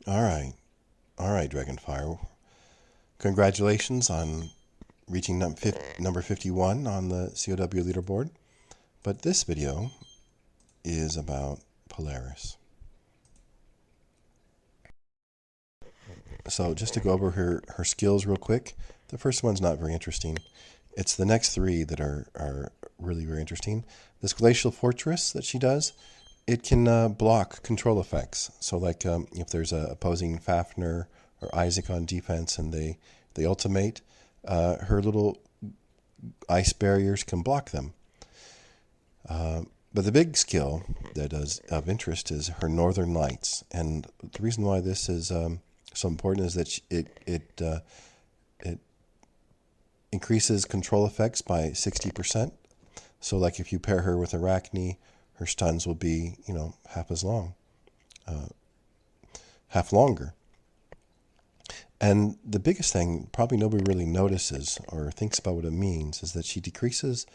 All right. All right, Dragonfire. Congratulations on reaching number 51 on the COW leaderboard. But this video is about Polaris. So just to go over her skills real quick, the first one's not very interesting. It's the next three that are really very interesting. This Glacial Fortress that she does, it can block control effects. So like if there's a opposing Fafnir or Isaac on defense and they ultimate, her little ice barriers can block them. But the big skill that is of interest is her Northern Lights. And the reason why this is so important is that it increases control effects by 60%. So like if you pair her with Arachne, her stuns will be, half as long, half longer. And the biggest thing, probably nobody really notices or thinks about what it means, is that she decreases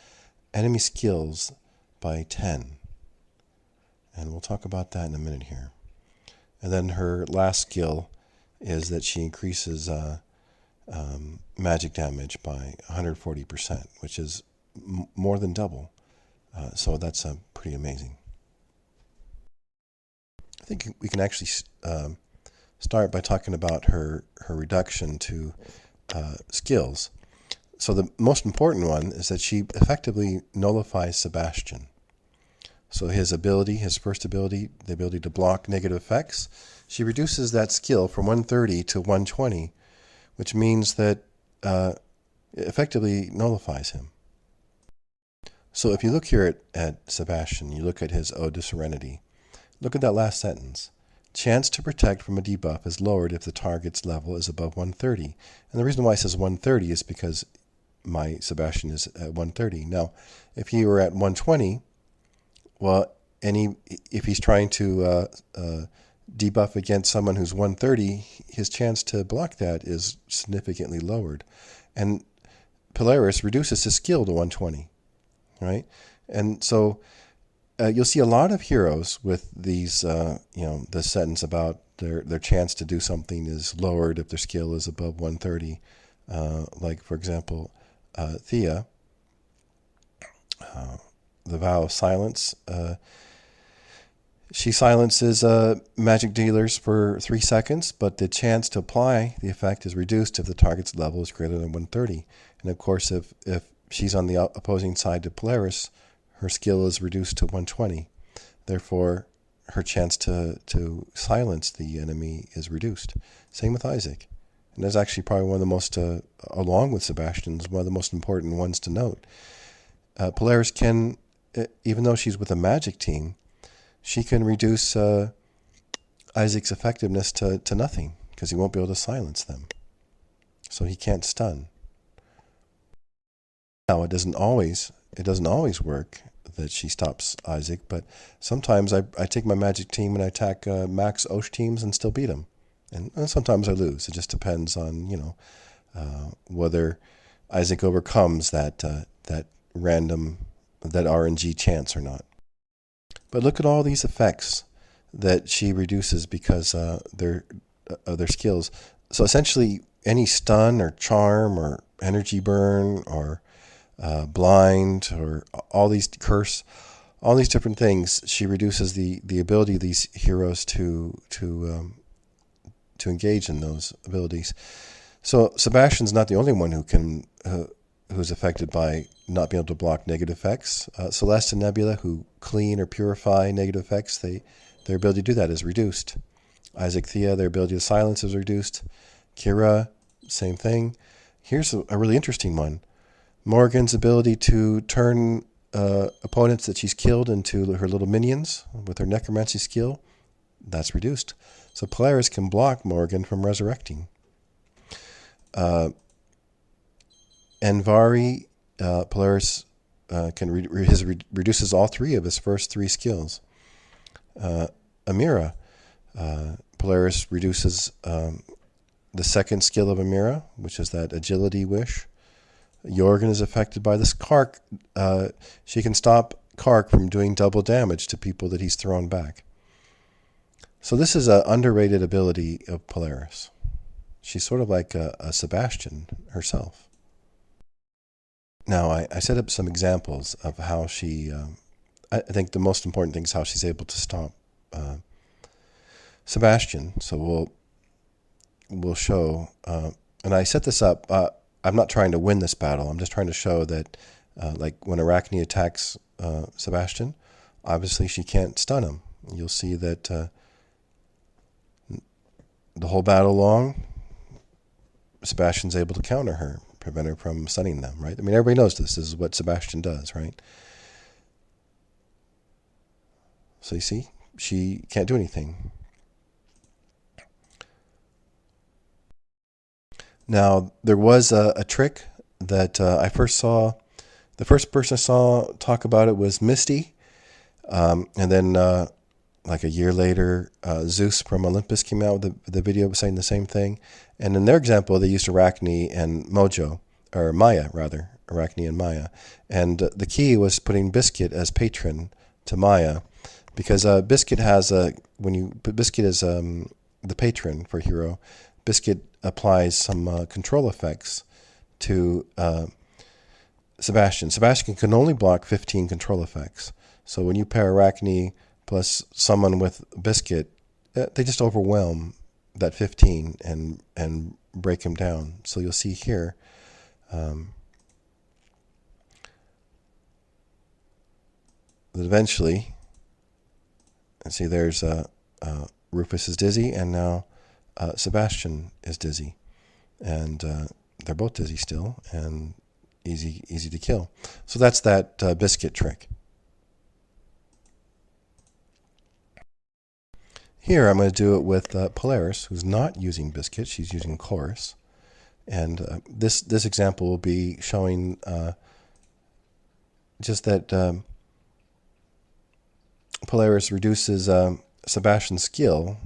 enemy skills by 10. And we'll talk about that in a minute here. And then her last skill is that she increases magic damage by 140%, which is more than double. So that's pretty amazing. I think we can actually start by talking about her reduction to skills. So the most important one is that she effectively nullifies Sebastian. So his first ability, the ability to block negative effects, she reduces that skill from 130 to 120, which means that it effectively nullifies him. So if you look here at Sebastian, you look at his Ode to Serenity, look at that last sentence. Chance to protect from a debuff is lowered if the target's level is above 130. And the reason why it says 130 is because my Sebastian is at 130. Now, if he were at 120, well, if he's trying to debuff against someone who's 130, his chance to block that is significantly lowered. And Polaris reduces his skill to 120, right? And so you'll see a lot of heroes with these, the sentence about their chance to do something is lowered if their skill is above 130. Like, for example, Thea, the Vow of Silence. She silences magic dealers for 3 seconds, but the chance to apply the effect is reduced if the target's level is greater than 130. And of course, if she's on the opposing side to Polaris, her skill is reduced to 120. Therefore, her chance to silence the enemy is reduced. Same with Isaac. And that's actually probably one of the most, along with Sebastian's, one of the most important ones to note. Polaris can, even though she's with a magic team, she can reduce Isaac's effectiveness to nothing because he won't be able to silence them. So he can't stun. Now, it doesn't always work that she stops Isaac, but sometimes I take my magic team and I attack max Osh teams and still beat them. And sometimes I lose. It just depends on, whether Isaac overcomes that RNG chance or not. But look at all these effects that she reduces because of their skills. So essentially, any stun or charm or energy burn or blind or all these curse, all these different things, she reduces the ability of these heroes to engage in those abilities. So Sebastian's not the only one who's affected by not being able to block negative effects. Celeste and Nebula, who clean or purify negative effects, their ability to do that is reduced. Isaac, Thea, their ability to silence is reduced. Kira, same thing. Here's a really interesting one. Morrigan's ability to turn opponents that she's killed into her little minions with her necromancy skill, that's reduced. So Polaris can block Morrigan from resurrecting. Anvari, Polaris reduces all 3 of his first 3 skills. Amira, Polaris reduces the second skill of Amira, which is that agility wish. Jorgen is affected by this Kark. She can stop Kark from doing double damage to people that he's thrown back. So this is an underrated ability of Polaris. She's sort of like a Sebastian herself. Now, I set up some examples of how she, I think the most important thing is how she's able to stop Sebastian. So we'll show, and I set this up, I'm not trying to win this battle, I'm just trying to show that like when Arachne attacks Sebastian, obviously she can't stun him. You'll see that the whole battle long, Sebastian's able to counter her, prevent her from stunning them, right? I mean, everybody knows this. This is what Sebastian does, right? So you see, she can't do anything. Now, there was a trick that I first saw. The first person I saw talk about it was Misty. And then like a year later, Zeus from Olympus came out with the video saying the same thing. And in their example, they used Arachne and Mojo, or Maya rather, Arachne and Maya. And the key was putting Biscuit as patron to Maya, because Biscuit has Biscuit is the patron for hero. Biscuit applies some control effects to Sebastian. Sebastian can only block 15 control effects. So when you pair Arachne plus someone with Biscuit, they just overwhelm that 15 and break him down. So you'll see here, that eventually, and see there's Rufus is dizzy, and now Sebastian is dizzy, and they're both dizzy still, and easy to kill. So that's that Biscuit trick. Here I'm going to do it with Polaris, who's not using Biscuit. She's using Chorus. And this example will be showing just that Polaris reduces Sebastian's skill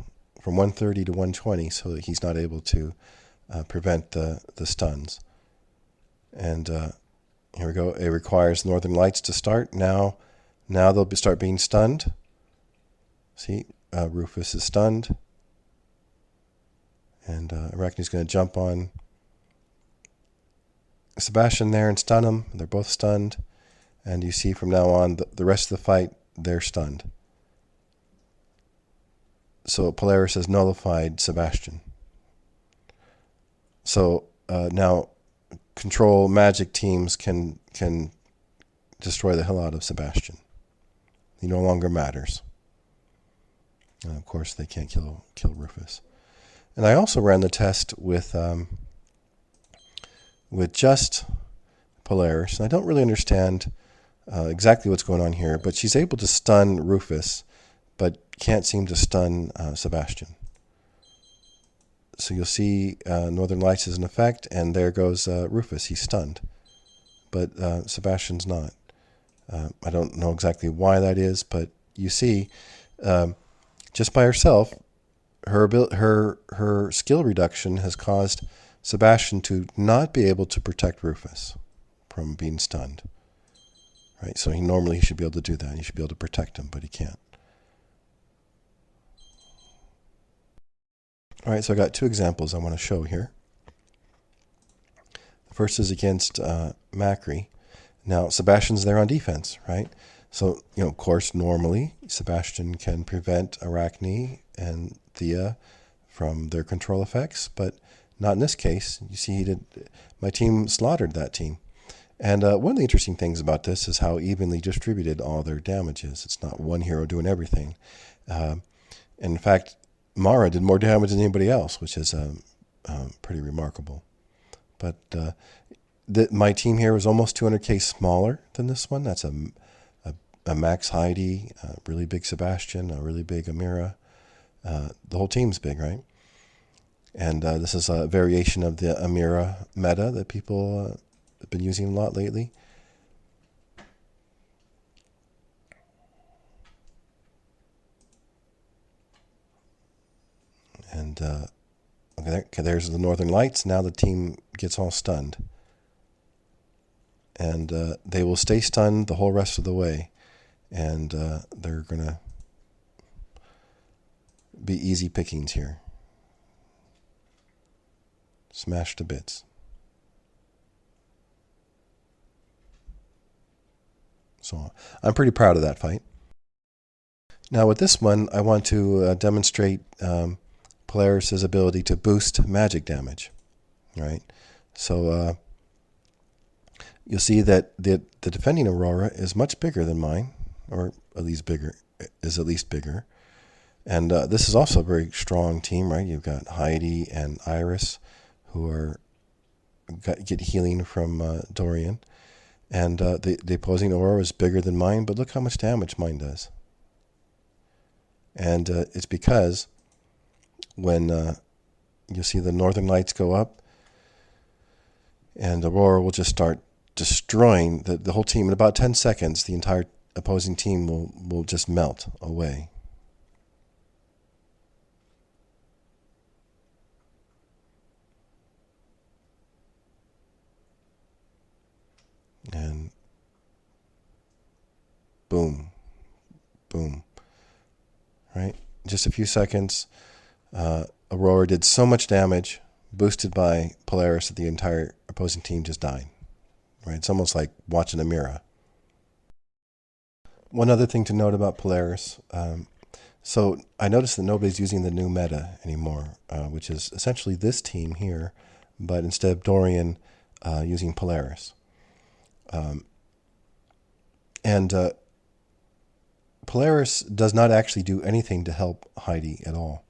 from 130 to 120 so that he's not able to prevent the stuns. And here we go. It requires Northern Lights to start. Now they'll start being stunned. See? Rufus is stunned, and Arachne's going to jump on Sebastian there and stun him. They're both stunned, and you see from now on the rest of the fight, they're stunned. So Polaris has nullified Sebastian. So now control magic teams can destroy the hell out of Sebastian. He no longer matters. And of course, they can't kill Rufus. And I also ran the test with just Polaris. And I don't really understand exactly what's going on here, but she's able to stun Rufus, but can't seem to stun Sebastian. So you'll see Northern Lights is in effect, and there goes Rufus. He's stunned, but Sebastian's not. I don't know exactly why that is, but you see. Just by herself, her skill reduction has caused Sebastian to not be able to protect Rufus from being stunned. Right? So he should be able to do that. He should be able to protect him, but he can't. All right, so I got two examples I want to show here. The first is against Macri. Now, Sebastian's there on defense, right? So, of course, normally Sebastian can prevent Arachne and Thea from their control effects, but not in this case. You see, my team slaughtered that team. And one of the interesting things about this is how evenly distributed all their damage is. It's not one hero doing everything. And in fact, Mara did more damage than anybody else, which is pretty remarkable. But my team here was almost 200k smaller than this one. That's a Max Heidi, a really big Sebastian, a really big Amira. The whole team's big, right? And this is a variation of the Amira meta that people have been using a lot lately. And okay, there's the Northern Lights. Now the team gets all stunned. And they will stay stunned the whole rest of the way. And they're going to be easy pickings here. Smashed to bits. So I'm pretty proud of that fight. Now with this one, I want to demonstrate Polaris's ability to boost magic damage. Right? So you'll see that the defending Aurora is much bigger than mine, or at least bigger. And this is also a very strong team, right? You've got Heidi and Iris, who get healing from Dorian. And the opposing Aurora is bigger than mine, but look how much damage mine does. And it's because when you see the northern lights go up, and Aurora will just start destroying the whole team. In about 10 seconds, the entire opposing team will just melt away. And boom, boom, right? Just a few seconds, Aurora did so much damage, boosted by Polaris, that the entire opposing team just died, right? It's almost like watching a mirror. One other thing to note about Polaris, so I noticed that nobody's using the new meta anymore, which is essentially this team here, but instead of Dorian, using Polaris. Polaris does not actually do anything to help Heidi at all.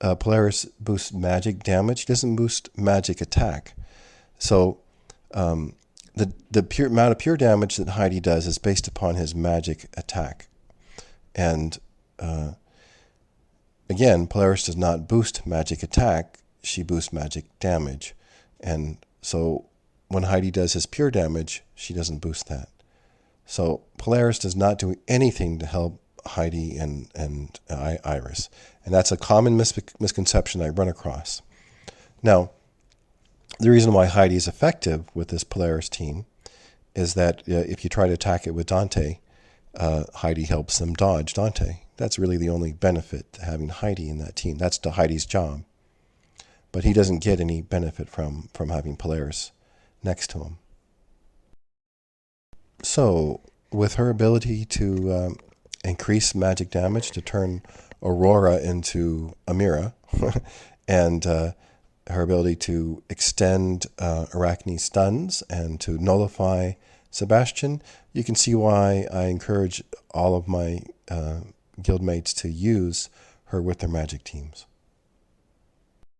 Polaris boosts magic damage. He doesn't boost magic attack. So the pure amount of pure damage that Heidi does is based upon his magic attack. And again, Polaris does not boost magic attack. She boosts magic damage. And so when Heidi does his pure damage, she doesn't boost that. So Polaris does not do anything to help Heidi and Iris. And that's a common misconception I run across. Now, the reason why Heidi is effective with this Polaris team is that if you try to attack it with Dante, Heidi helps them dodge Dante. That's really the only benefit to having Heidi in that team. That's Heidi's job. But he doesn't get any benefit from having Polaris next to him. So, with her ability to increase magic damage, to turn Aurora into Amira, and her ability to extend Arachne's stuns and to nullify Sebastian, you can see why I encourage all of my guildmates to use her with their magic teams.